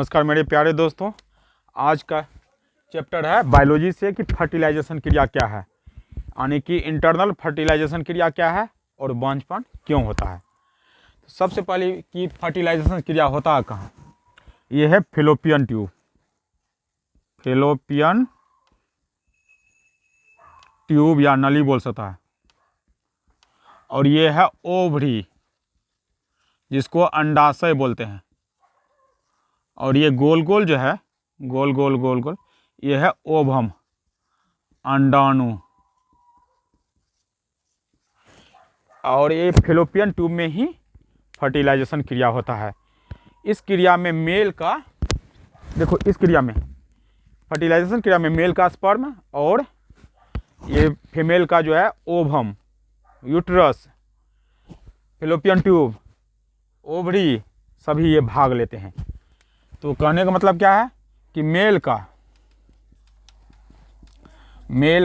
नमस्कार मेरे प्यारे दोस्तों, आज का चैप्टर है बायोलॉजी से कि फर्टिलाइजेशन क्रिया क्या है, यानी कि इंटरनल फर्टिलाइजेशन क्रिया क्या है और बांझपन क्यों होता है। तो सबसे पहले कि फर्टिलाइजेशन क्रिया होता है कहाँ, ये है फैलोपियन ट्यूब। फैलोपियन ट्यूब या नली बोल सकता है। और ये है ओवरी, जिसको अंडाशय बोलते हैं। और ये गोल गोल जो है, गोल गोल ये है ओवम, अंडाणु। और ये फैलोपियन ट्यूब में ही फर्टिलाइजेशन क्रिया होता है। इस क्रिया में मेल का, देखो इस क्रिया में फर्टिलाइजेशन क्रिया में मेल का स्पर्म और ये फीमेल का जो है ovum, uterus, fallopian tube, ovary, सभी ये भाग लेते हैं। तो कहने का मतलब क्या है कि मेल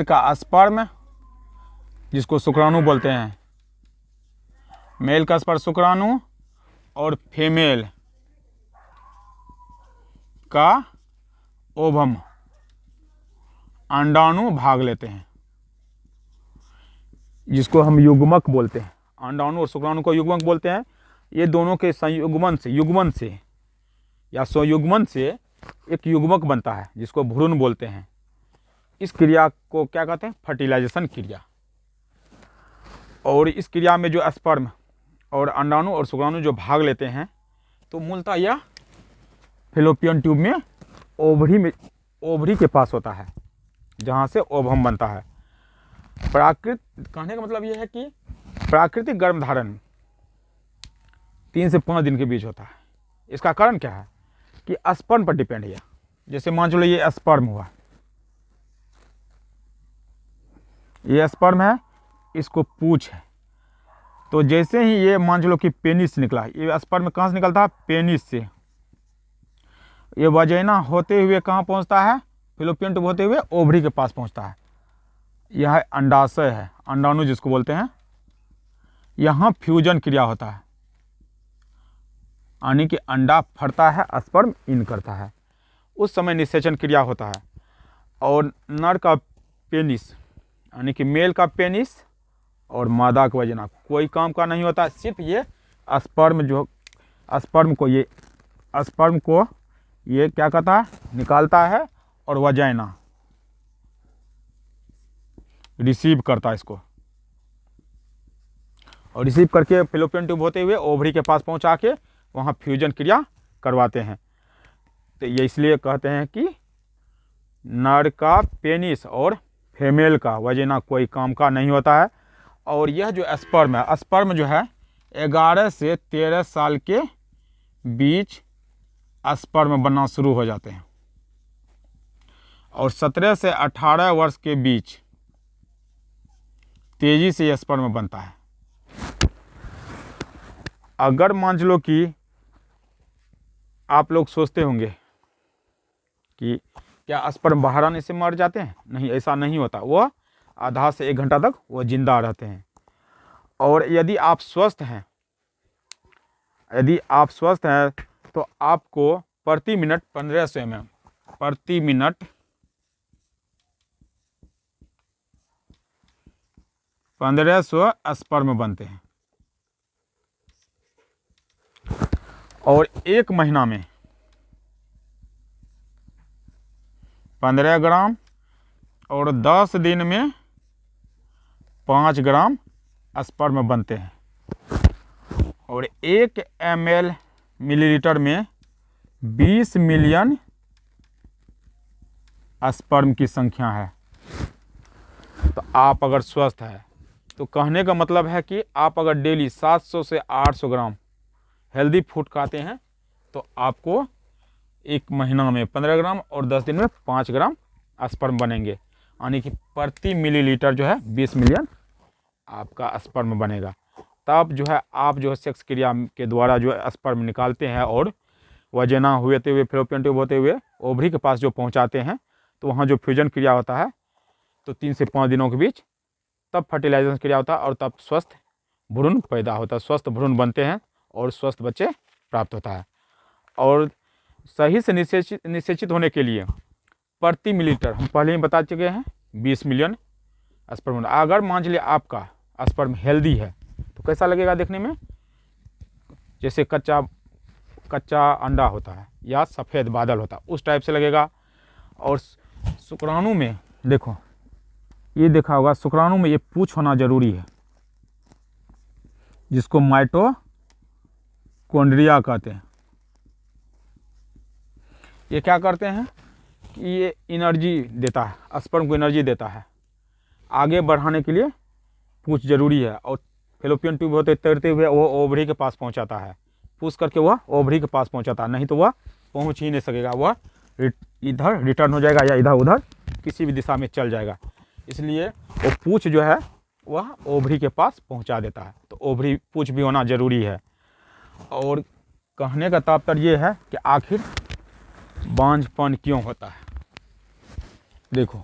का स्पर्म, जिसको शुक्राणु बोलते हैं, मेल का स्पर्म शुक्राणु और फीमेल का ओवम, अंडाणु भाग लेते हैं, जिसको हम युग्मक बोलते हैं। अंडाणु और शुक्राणु को युग्मक बोलते हैं। ये दोनों के युग्मन से या स्वयुग्मन से एक युग्मक बनता है, जिसको भ्रूण बोलते हैं। इस क्रिया को क्या कहते हैं? फर्टिलाइजेशन क्रिया। और इस क्रिया में जो स्पर्म और अंडाणु और शुक्राणु जो भाग लेते हैं, तो मूलतः यह फैलोपियन ट्यूब में ओवरी के पास होता है, जहाँ से ओवम बनता है। कहने का मतलब यह है कि प्राकृतिक गर्भधारण 3 से 5 दिन के बीच होता है। इसका कारण क्या है कि स्पर्म पर डिपेंड है। जैसे मान चलो ये स्पर्म हुआ, ये स्पर्म है, इसको पूंछ है। तो जैसे ही ये मान लो कि पेनिस निकला, ये स्पर्म कहाँ से निकलता है? पेनिस से। ये वजाइना होते हुए कहाँ पहुँचता है? फैलोपियन ट्यूब होते हुए ओवरी के पास पहुँचता है। यह अंडाशय है, अंडाणु जिसको बोलते हैं। यहाँ फ्यूजन क्रिया होता है, यानी कि अंडा फटता है, स्पर्म इन करता है। उस समय निषेचन क्रिया होता है। और नर का पेनिस, यानी कि मेल का पेनिस और मादा का वजाइना कोई काम का नहीं होता। सिर्फ ये स्पर्म को ये क्या करता है? निकालता है, और वजाइना रिसीव करता है इसको, और रिसीव करके फैलोपियन ट्यूब होते हुए ओवरी के पास पहुंचा के वहाँ फ्यूजन क्रिया करवाते हैं। तो ये इसलिए कहते हैं कि नर का पेनिस और फीमेल का वजाइना कोई काम का नहीं होता है। और यह जो स्पर्म है, स्पर्म जो है 11 से 13 साल के बीच स्पर्म बनना शुरू हो जाते हैं, और 17 से 18 वर्ष के बीच तेजी से यह स्पर्म बनता है। अगर मान लो कि आप लोग सोचते होंगे कि क्या स्पर्म बाहर आने से मर जाते हैं? नहीं, ऐसा नहीं होता। वह आधा से 1 घंटा तक वो जिंदा रहते हैं। और यदि आप स्वस्थ हैं तो आपको प्रति मिनट 1500 mm प्रति मिनट 1500 स्पर्म बनते हैं। और 1 महीना में 15 ग्राम और 10 दिन में 5 ग्राम स्पर्म बनते हैं। और 1 मिलीलीटर में 20 मिलियन स्पर्म की संख्या है। तो आप अगर स्वस्थ हैं, तो कहने का मतलब है कि आप अगर डेली 700 से 800 ग्राम हेल्दी फूड खाते हैं, तो आपको 1 महीना में 15 ग्राम और 10 दिन में 5 ग्राम स्पर्म बनेंगे, यानी कि प्रति मिलीलीटर जो है 20 मिलियन आपका स्पर्म बनेगा। तब जो है आप जो है सेक्स क्रिया के द्वारा जो है स्पर्म निकालते हैं और वजाइना होते हुए फैलोपियन ट्यूब होते हुए ओवरी के पास जो पहुंचाते हैं, तो वहाँ जो फ्यूजन क्रिया होता है, तो 3 से 5 दिनों के बीच तब फर्टिलाइजेशन क्रिया होता है, और तब स्वस्थ भ्रूण पैदा होता है, स्वस्थ भ्रूण बनते हैं और स्वस्थ बच्चे प्राप्त होता है। और सही से निषेचित होने के लिए प्रति मिलीलीटर हम पहले ही बता चुके हैं 20 मिलियन स्पर्म। अगर मान लीजिए आपका स्पर्म हेल्दी है तो कैसा लगेगा देखने में, जैसे कच्चा अंडा होता है या सफ़ेद बादल होता है उस टाइप से लगेगा। और शुक्राणु में देखो, ये देखा होगा शुक्राणु में ये पूंछ होना जरूरी है, जिसको माइटोकॉन्ड्रिया कहते हैं। ये क्या करते हैं कि ये एनर्जी देता है, स्पर्म को एनर्जी देता है, आगे बढ़ाने के लिए पूंछ जरूरी है। और फैलोपियन ट्यूब होते तैरते हुए वो ओवरी के पास पहुंचाता है, पुश करके वह ओवरी के पास पहुंचाता है, नहीं तो वह पहुंच ही नहीं सकेगा, वह इधर रिटर्न हो जाएगा या इधर उधर किसी भी दिशा में चल जाएगा। इसलिए वो पूंछ जो है वह ओवरी के पास पहुंचा देता है, तो ओवरी पूंछ भी होना जरूरी है। और कहने का तात्पर्य ये है कि आखिर बांझपन क्यों होता है। देखो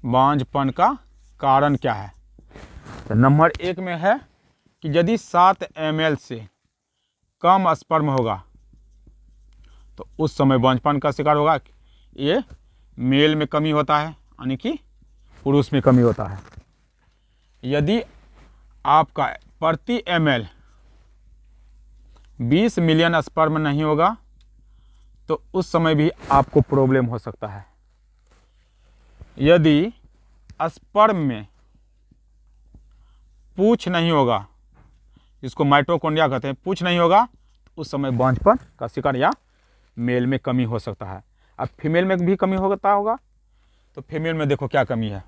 बांझपन का कारण क्या है, तो नंबर 1 में है कि यदि 7 ml से कम स्पर्म होगा तो उस समय बांझपन का शिकार होगा। ये मेल में कमी होता है, यानी कि पुरुष में कमी होता है। यदि आपका प्रति ml 20 मिलियन स्पर्म नहीं होगा तो उस समय भी आपको प्रॉब्लम हो सकता है। यदि स्पर्म में पूंछ नहीं होगा, जिसको माइटोकॉन्ड्रिया कहते हैं, पूंछ नहीं होगा तो उस समय बांझपन का शिकार या मेल में कमी हो सकता है। अब फीमेल में भी कमी होता होगा, तो फीमेल में देखो क्या कमी है,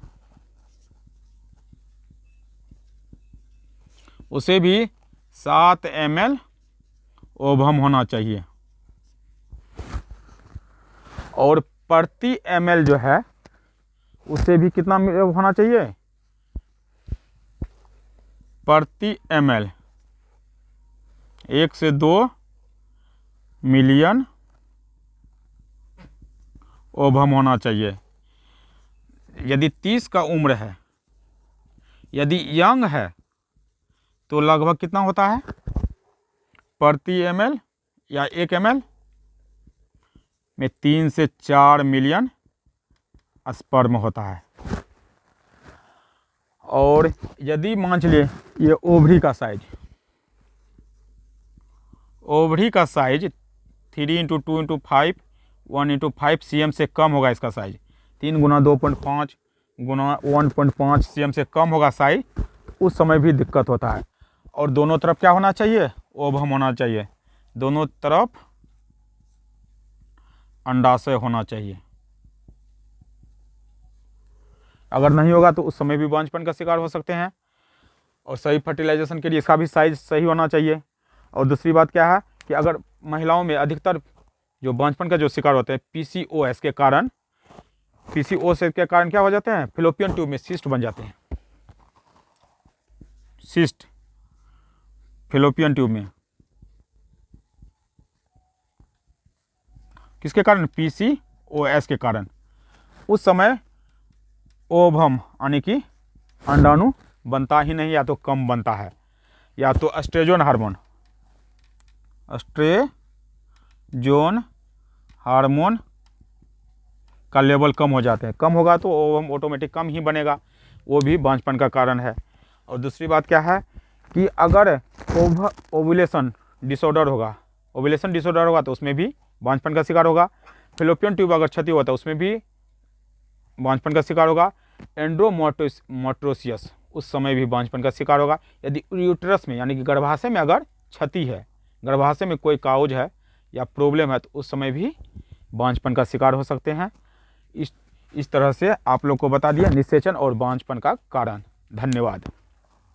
उसे भी 7 ml ओवम होना चाहिए। और प्रति ml जो है उसे भी कितना होना चाहिए, प्रति ml 1 से 2 मिलियन ओवम होना चाहिए। यदि 30 का उम्र है, यदि यंग है तो लगभग कितना होता है, प्रति ml या 1 ml में 3 से 4 मिलियन स्पर्म होता है। और यदि मान लीजिए ये ओवरी का साइज 3 × 2 × 5 1 × 5 cm से कम होगा, इसका साइज 3 × 2.5 × 1.5 cm से कम होगा साइज, उस समय भी दिक्कत होता है। और दोनों तरफ क्या होना चाहिए, ओवम होना चाहिए, दोनों तरफ अंडाशय होना चाहिए। अगर नहीं होगा तो उस समय भी बांझपन का शिकार हो सकते हैं। और सही फर्टिलाइजेशन के लिए इसका भी साइज सही होना चाहिए। और दूसरी बात क्या है कि अगर महिलाओं में अधिकतर जो बांझपन का जो शिकार होते हैं PCOS के कारण, PCOS के कारण क्या हो जाते हैं, फैलोपियन ट्यूब में सिस्ट बन जाते हैं, सिस्ट फैलोपियन ट्यूब में, किसके कारण, PCOS के कारण। उस समय ओवम यानी कि अंडाणु बनता ही नहीं, या तो कम बनता है, या तो एस्ट्रोजन हार्मोन का लेवल कम हो जाते हैं। कम होगा तो ओवम ऑटोमेटिक कम ही बनेगा, वो भी बांझपन का कारण है। और दूसरी बात क्या है कि अगर ओव्यूलेशन डिसऑर्डर होगा तो उसमें भी बांझपन का शिकार होगा। फैलोपियन ट्यूब अगर क्षति होता है उसमें भी बांझपन का शिकार होगा। एंडोमेट्रियोसिस उस समय भी बांझपन का शिकार होगा। यदि यूट्रस में यानी कि गर्भाशय में अगर क्षति है, गर्भाशय में कोई काउज है या प्रॉब्लम है, तो उस समय भी बांझपन का शिकार हो सकते हैं। इस तरह से आप लोग को बता दिया निषेचन और बांझपन का कारण। धन्यवाद।